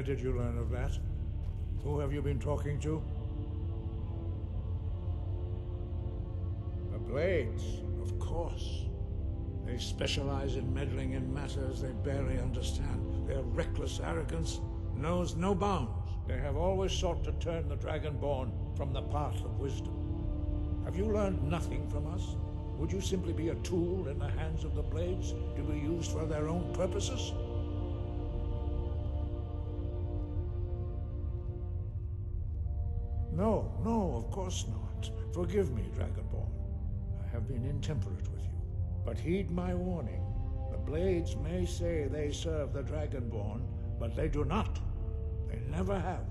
Where did you learn of that? Who have you been talking to? The Blades, of course. They specialize in meddling in matters they barely understand. Their reckless arrogance knows no bounds. They have always sought to turn the Dragonborn from the path of wisdom. Have you learned nothing from us? Would you simply be a tool in the hands of the Blades to be used for their own purposes? No, of course not. Forgive me, Dragonborn. I have been intemperate with you. But heed my warning. The Blades may say they serve the Dragonborn, but they do not. They never have.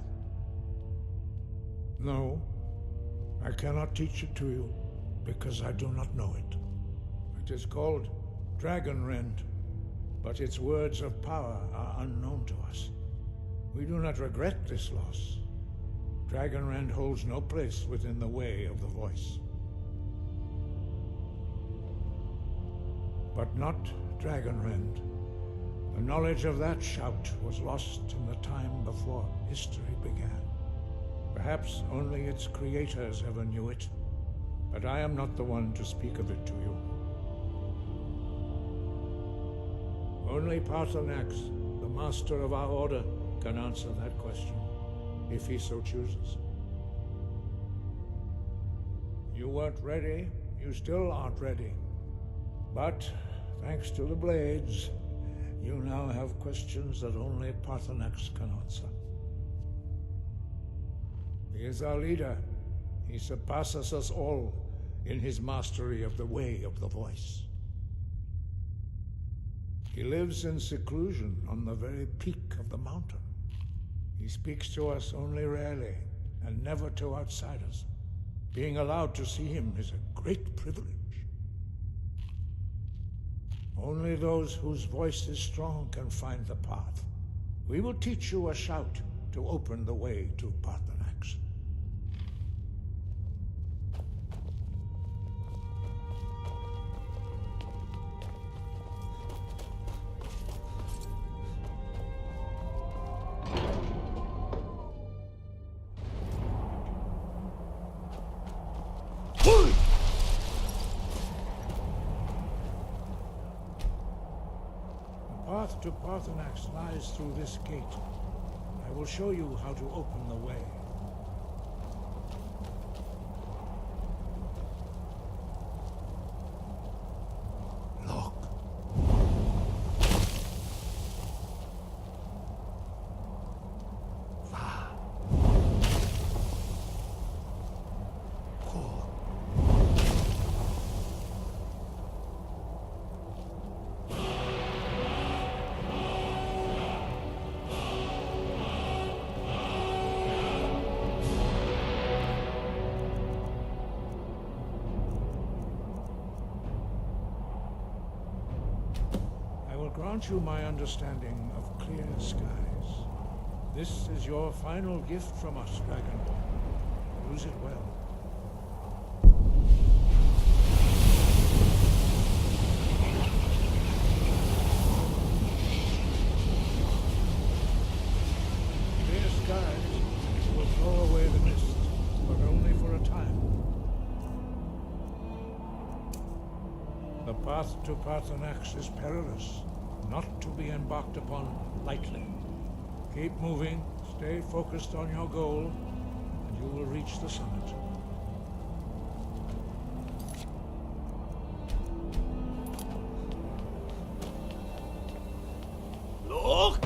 No, I cannot teach it to you, because I do not know it. It is called Dragonrend, but its words of power are unknown to us. We do not regret this loss. Dragonrend holds no place within the way of the voice. But not Dragonrend. The knowledge of that shout was lost in the time before history began. Perhaps only its creators ever knew it, but I am not the one to speak of it to you. Only Paathurnax, the master of our order, can answer that question, if he so chooses. You weren't ready, you still aren't ready. But, thanks to the Blades, you now have questions that only Paathurnax can answer. He is our leader. He surpasses us all in his mastery of the way of the voice. He lives in seclusion on the very peak of the mountain. He speaks to us only rarely, and never to outsiders. Being allowed to see him is a great privilege. Only those whose voice is strong can find the path. We will teach you a shout to open the way to Paathurnax. The path to Paathurnax lies through this gate. I will show you how to open the way. Look. Grant you my understanding of clear skies. This is your final gift from us, Dragonborn. Use it well. Clear skies will blow away the mist, but only for a time. The path to Paathurnax is perilous, not to be embarked upon lightly. Keep moving, stay focused on your goal, and you will reach the summit. Look!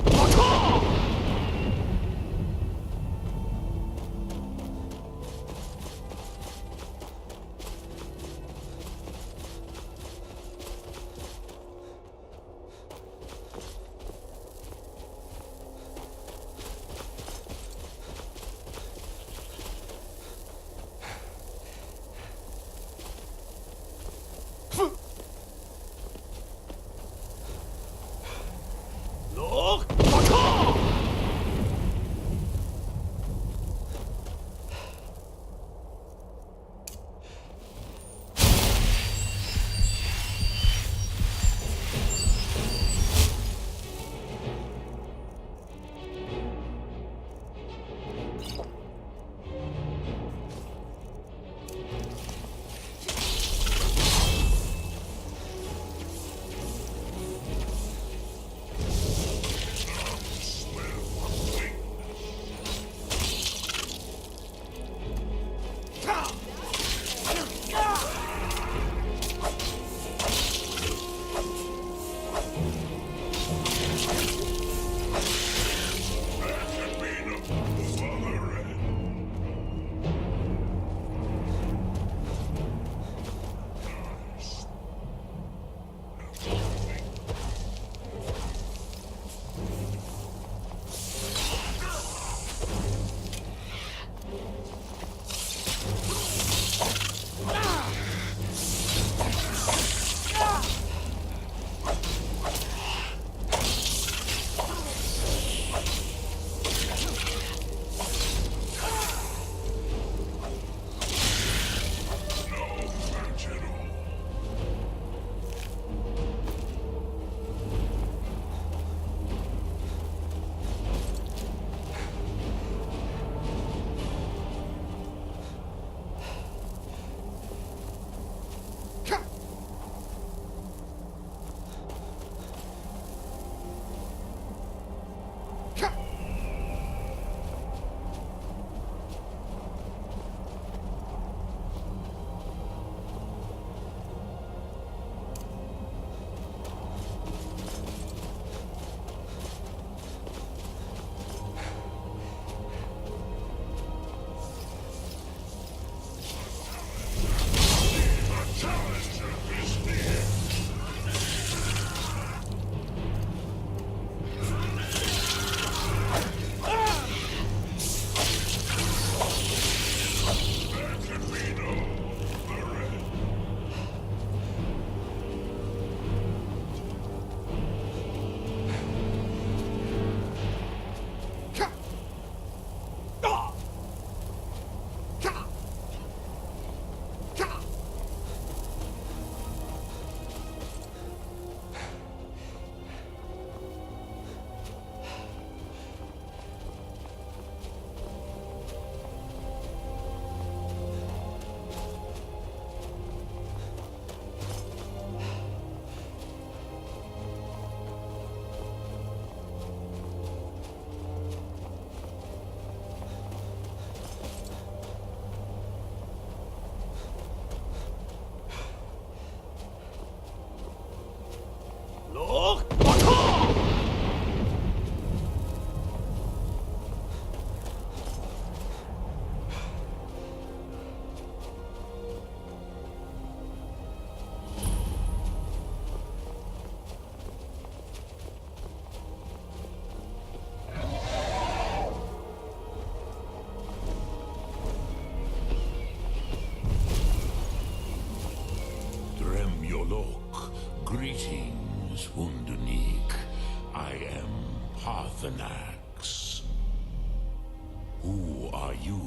Who are you?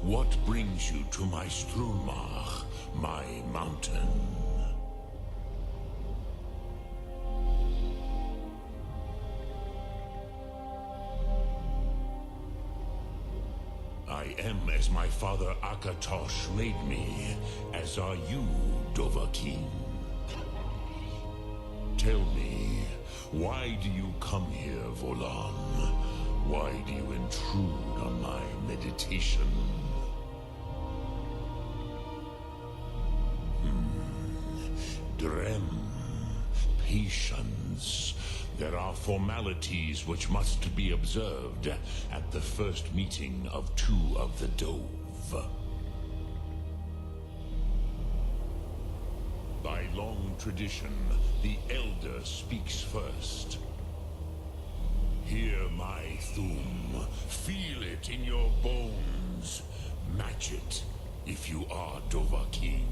What brings you to my Strunmach, my mountain? I am as my father Akatosh made me, as are you, Dovahkiin. Tell me, why do you come here, Volan? Why do you intrude on my meditation? Drem, patience. There are formalities which must be observed at the first meeting of two of the Dove. By long tradition, the Elder speaks first. Hear my Thum. Feel it in your bones. Match it if you are Dovahkiin.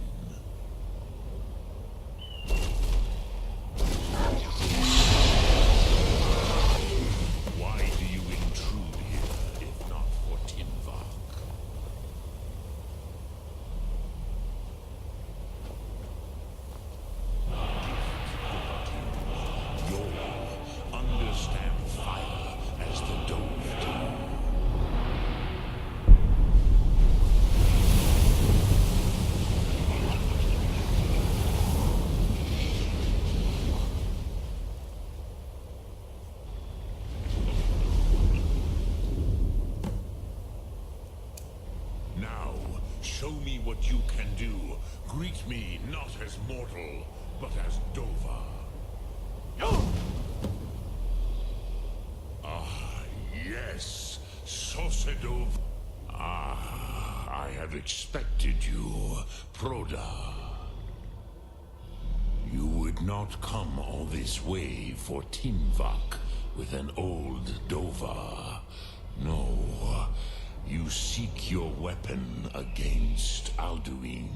Why do you intrude here, if not for Tinvak? You'll understand fire as the Dove do. Now, show me what you can do. Greet me not as mortal, but as Dova. Ah, yes, Sosedov. Ah, I have expected you, Proda. You would not come all this way for Tinvak with an old Dova. No, you seek your weapon against Alduin.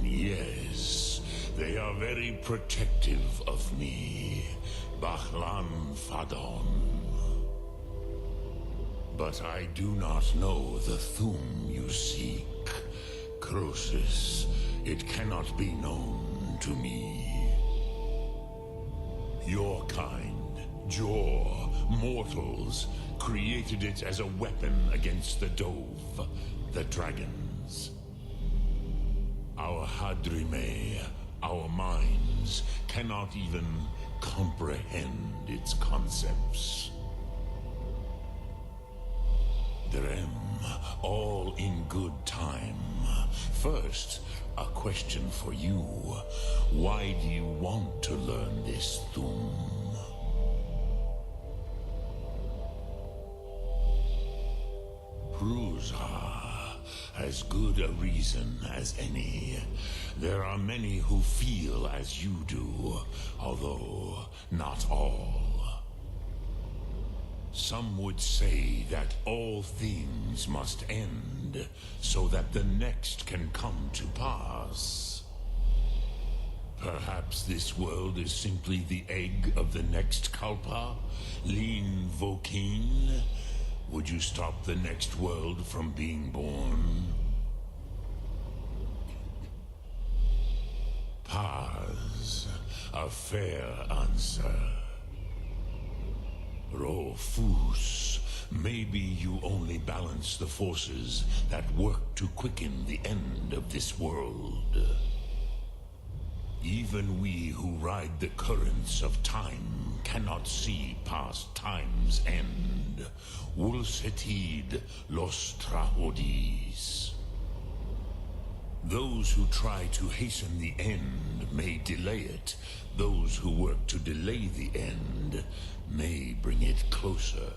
Yes, they are very protective of me, Bachlan Fadon. But I do not know the Thum you seek. Croesus, it cannot be known to me. Your kind, Jor, mortals, created it as a weapon against the Dove, the dragons. Our Hadrime, our minds, cannot even comprehend its concepts. Drem, all in good time. First, a question for you. Why do you want to learn this Thum? Prusa. As good a reason as any. There are many who feel as you do, although not all. Some would say that all things must end, so that the next can come to pass. Perhaps this world is simply the egg of the next Kalpa, Lin Vokin. Would you stop the next world from being born? Paz, a fair answer. Rofus, maybe you only balance the forces that work to quicken the end of this world. Even we who ride the currents of time cannot see past time's end. Wulsetid los trahodis. Those who try to hasten the end may delay it. Those who work to delay the end may bring it closer.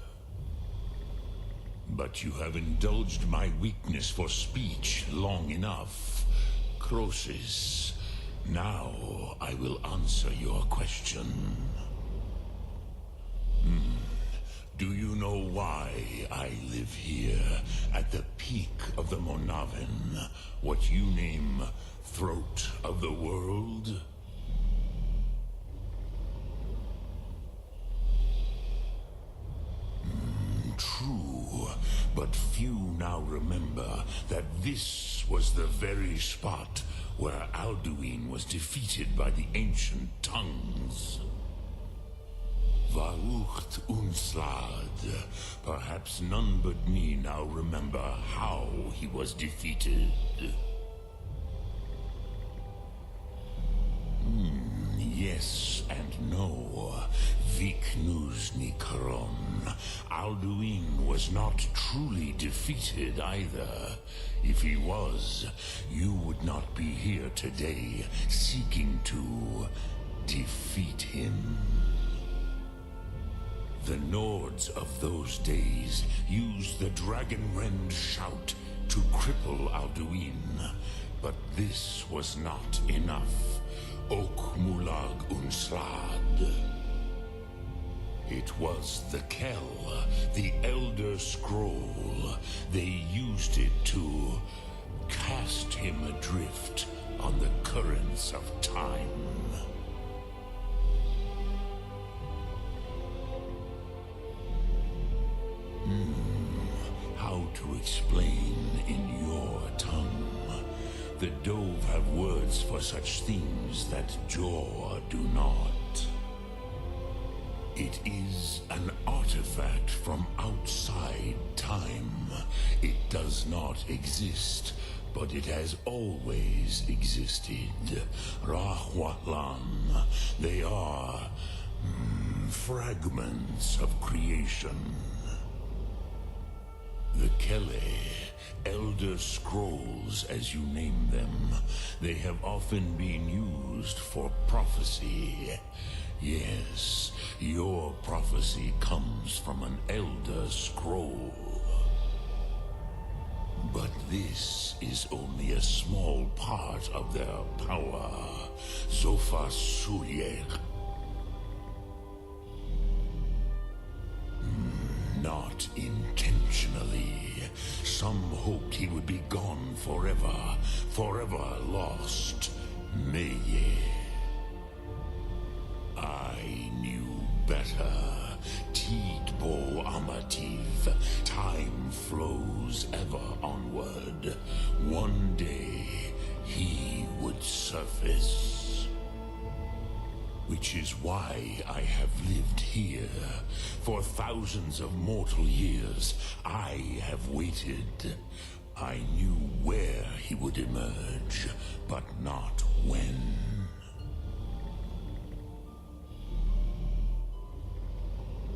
But you have indulged my weakness for speech long enough. Croesus, now I will answer your question. Do you know why I live here, at the peak of the Monavin, what you name Throat of of the world? True, but few now remember that this was the very spot where Alduin was defeated by the ancient tongues. Varucht Unslad. Perhaps none but me now remember how he was defeated. Yes and no. Viknuzny Karon. Alduin was not truly defeated either. If he was, you would not be here today seeking to defeat him. The Nords of those days used the Dragonrend shout to cripple Alduin, but this was not enough. Ok Mulag Unslad. It was the Kell, the Elder Scroll. They used it to cast him adrift on the currents of time. How to explain in your tongue? The Dove have words for such things that Jor do not. It is an artifact from outside time. It does not exist, but it has always existed. Rahwatlan. They are fragments of creation. The Kele, Elder Scrolls as you name them, they have often been used for prophecy. Yes, your prophecy comes from an Elder Scroll. But this is only a small part of their power. Zofa Suyek. Not intentionally. Some hoped he would be gone forever, forever lost. Meye. I knew better. Tidbo Amativ. Time flows ever onward. One day, he would surface. Which is why I have lived here. For thousands of mortal years, I have waited. I knew where he would emerge, but not when.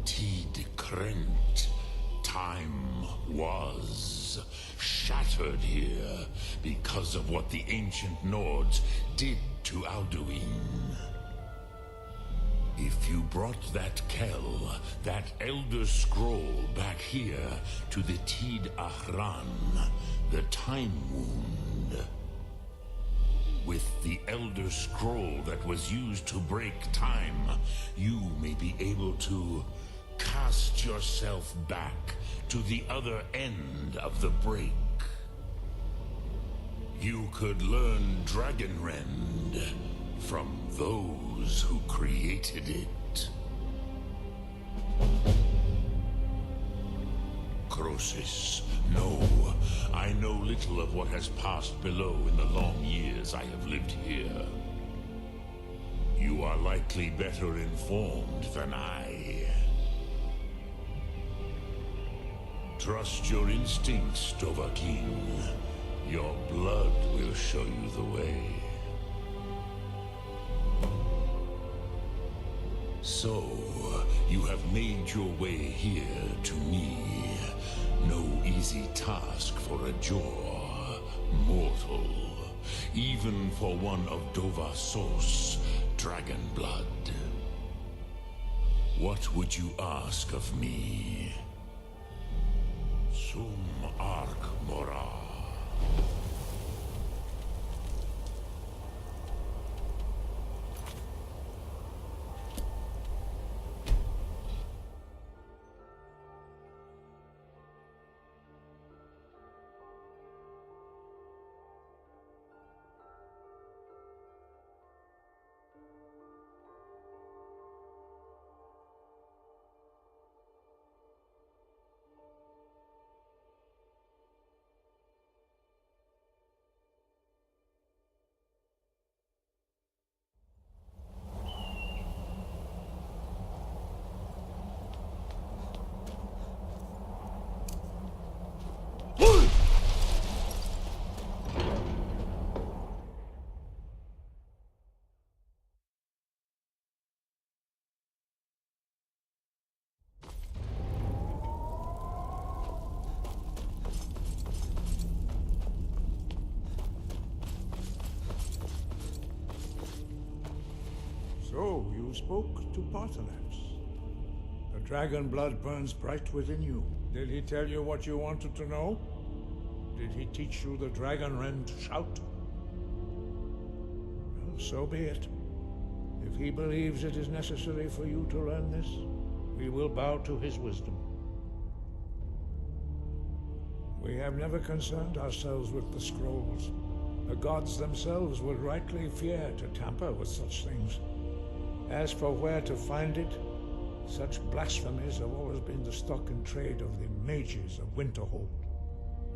Tid Krent. Time was shattered here because of what the ancient Nords did to Alduin. If you brought that Kell, that Elder Scroll back here to the Tid Ahran, the Time Wound, with the Elder Scroll that was used to break time, you may be able to cast yourself back to the other end of the break. You could learn Dragonrend from those who created it. Crosis, no. I know little of what has passed below in the long years I have lived here. You are likely better informed than I. Trust your instincts, Dovahkiin. Your blood will show you the way. So, you have made your way here to me. No easy task for a Jor, mortal. Even for one of Dovasos, dragon blood. What would you ask of me? Sum Ark Mora. So, you spoke to Paathurnax. The dragon blood burns bright within you. Did he tell you what you wanted to know? Did he teach you the dragon rend shout? Well, so be it. If he believes it is necessary for you to learn this, we will bow to his wisdom. We have never concerned ourselves with the scrolls. The gods themselves would rightly fear to tamper with such things. As for where to find it, such blasphemies have always been the stock and trade of the mages of Winterhold.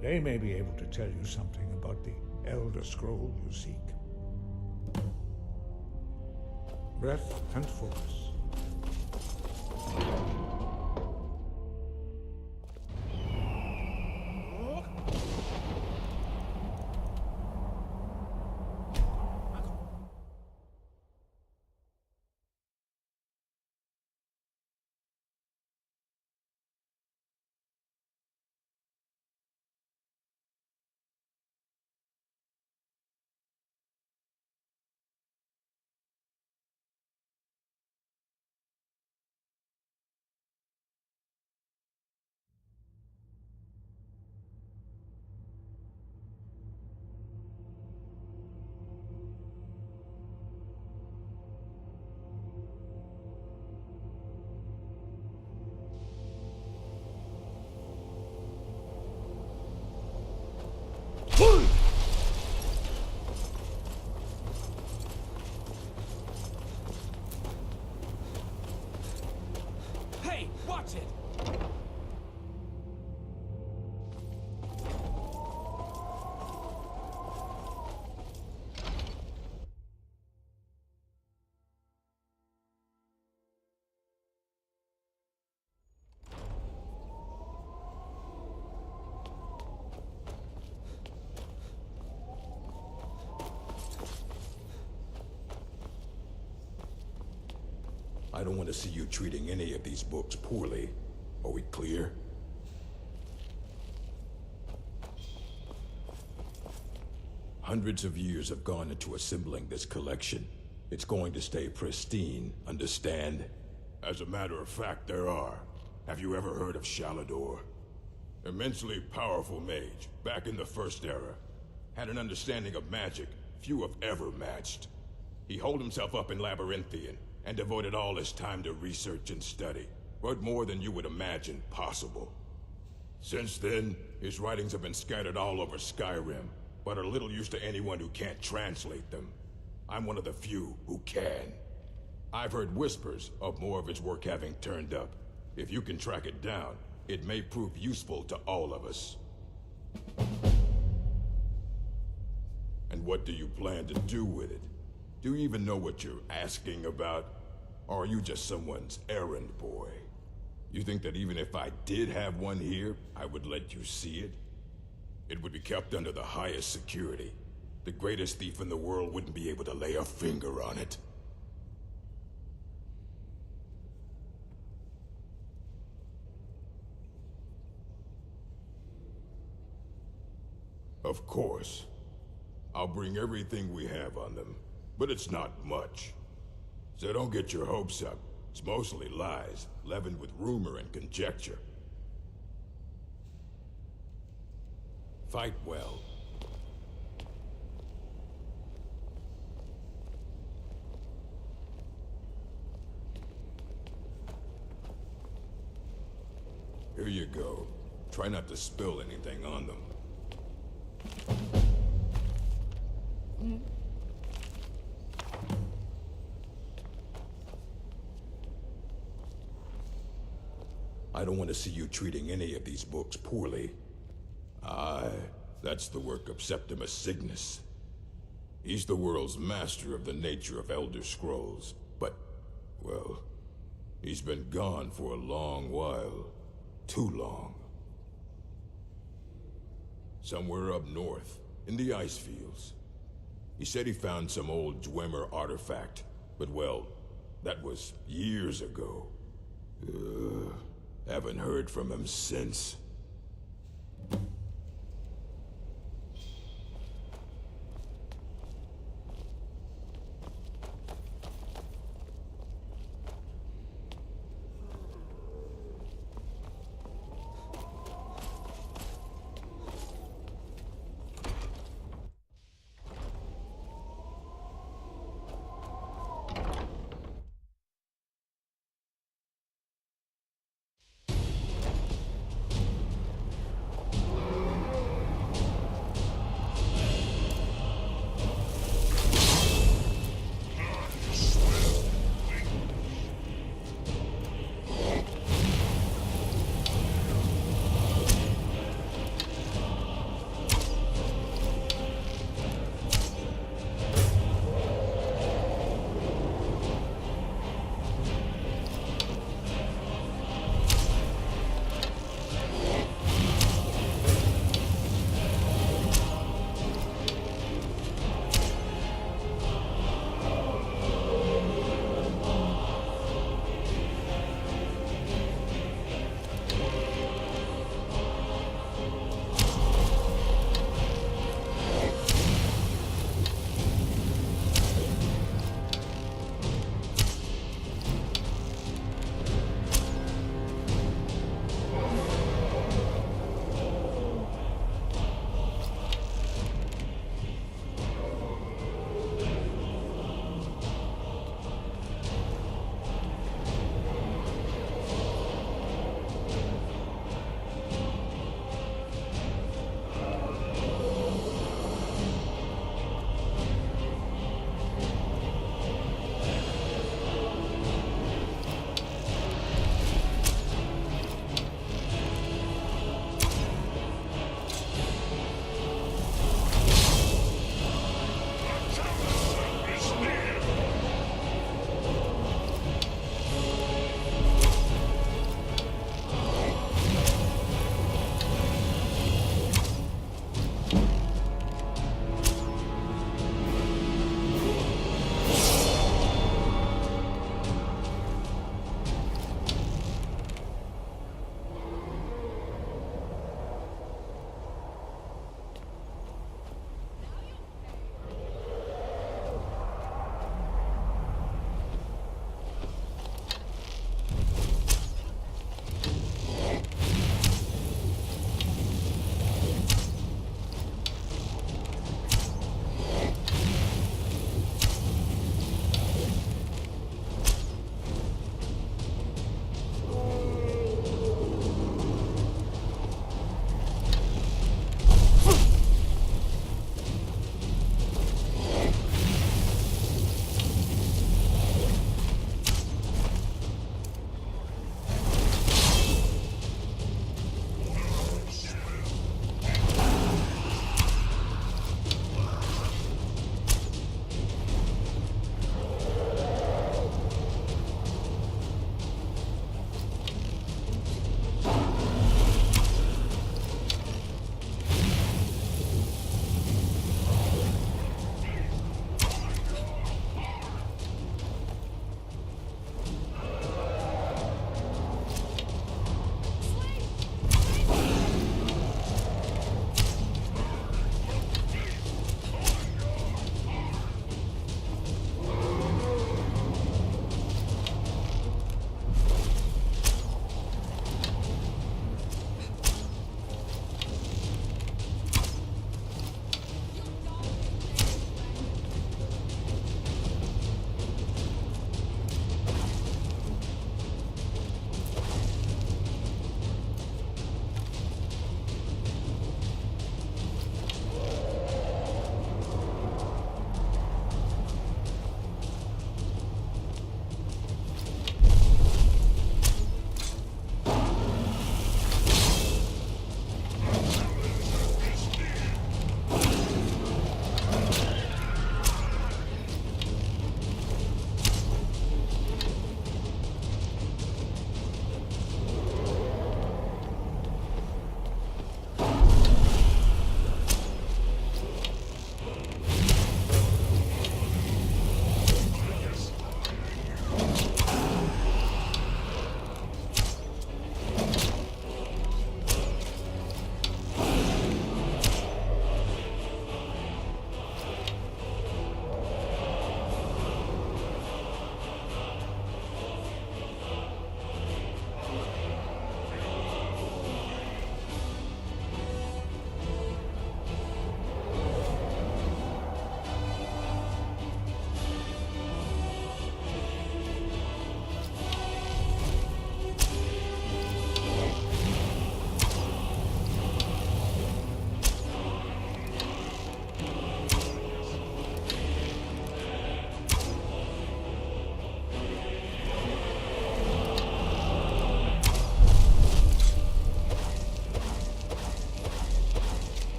They may be able to tell you something about the Elder Scroll you seek. Breath and focus. Hey, watch it! I don't want to see you treating any of these books poorly. Are we clear? Hundreds of years have gone into assembling this collection. It's going to stay pristine, understand? As a matter of fact, there are. Have you ever heard of Shalador? Immensely powerful mage, back in the First Era. Had an understanding of magic few have ever matched. He holed himself up in Labyrinthian, and devoted all his time to research and study, but more than you would imagine possible. Since then, his writings have been scattered all over Skyrim, but are little use to anyone who can't translate them. I'm one of the few who can. I've heard whispers of more of his work having turned up. If you can track it down, it may prove useful to all of us. And what do you plan to do with it? Do you even know what you're asking about? Or are you just someone's errand boy? You think that even if I did have one here, I would let you see it? It would be kept under the highest security. The greatest thief in the world wouldn't be able to lay a finger on it. Of course. I'll bring everything we have on them, but it's not much. So don't get your hopes up. It's mostly lies, leavened with rumor and conjecture. Fight well. Here you go. Try not to spill anything on them. I don't want to see you treating any of these books poorly. Aye, that's the work of Septimus Cygnus. He's the world's master of the nature of Elder Scrolls, but, well, he's been gone for a long while. Too long. Somewhere up north, in the ice fields. He said he found some old Dwemer artifact, but well, that was years ago. Haven't heard from him since.